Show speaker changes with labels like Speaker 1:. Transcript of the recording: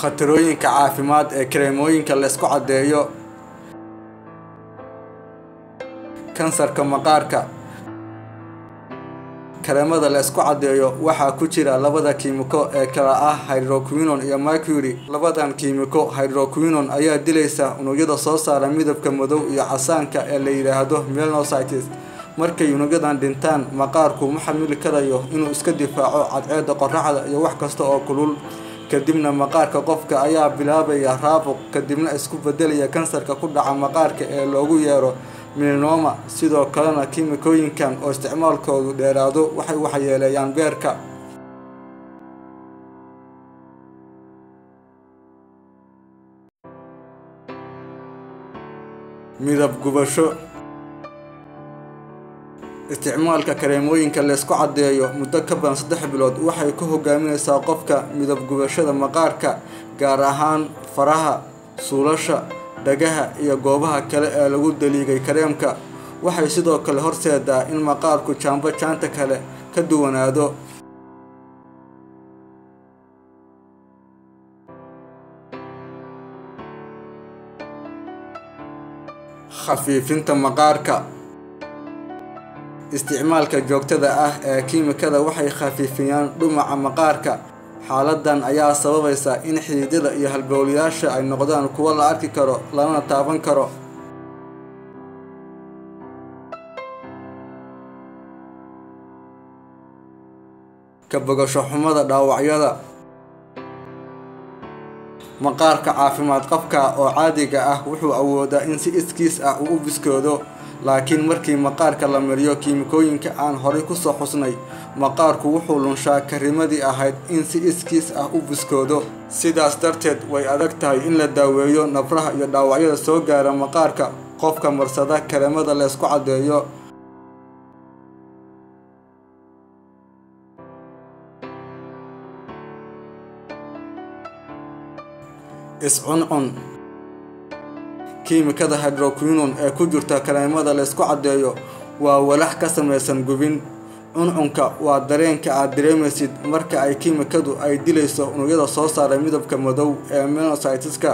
Speaker 1: khatarooyinka caafimaad ee kareemooyinka la isku cadeeyo kansarka maqaarka. kareemada la isku cadeeyo waxaa ku jira labada kiimiko ee kala ah hydroquinone iyo mercury. labadan kiimiko hydroquinone ayaa dilaysa unugyada soo saara midabka madow iyo casaanka ee la yiraahdo melanocytes. markay unugyadan dhintaan maqaarku ma xamili karayo inuu iska difaaco cadceedda qorraxda iyo wax kasta oo kulul. kadibna maqaarka qofka ayaa bilaabaya raabuq kadibna isku bedelaya kansarka ku dhaca maqaarka ee loogu yeero melanoma. sidoo kalena kiimikooyinkan oo isticmaalkoodu dheeraado waxay waxyeeleeyaan beerka. midab gubasho. isticmaalka kareemooyinka la isku cadeeyo muddo ka badan 3 bilood waxay ku hogaaminaysaa qofka midab gubashada maqaarka, gaar ahaan faraha, suulasha, dhagaha iyo goobaha kale ee lagu daliigay kareemka. waxay sidoo kale horseedaa in maqaarku jaanta kale ka duwanaado. khafiifinta maqaarka. isticmaalka joogtada ah ee kiimikada waxay khafiifiyaan dhumaca maqaarka. xaaladan ayaa sababaysa in xididdada iyo halbowlayaasha ay noqdaan kuwo la arki karo lana taaban karo. ka bogasho xumada dhaawacyada. maqaarka caafimaad qabka oo caadiga ah wuxuu awoodaa in si iskiis ah u biskoodo, laakiin markii maqaarka la mariyo kiimikooyinka aan horay ku soo xusnay, maqaarku wuxuu lunshaa kariimadii ahayd in si iskiis ah u biskoodo. sidaas darteed way adag tahay in la daaweeyo nabraha iyo dhaawacyada soo gaara maqaarka qofka marsada kareemada la isku cadeeyo. iscuncun. kiimikada hydroquinone ee ku jirta kareemada la isku cadeeyo waa walax ka samaysan gubin. cuncunka waa dareenka aad dareemaysid marka ay kiimikadu ay dilayso unugyada soo saara midabka madow ee melanocyteska.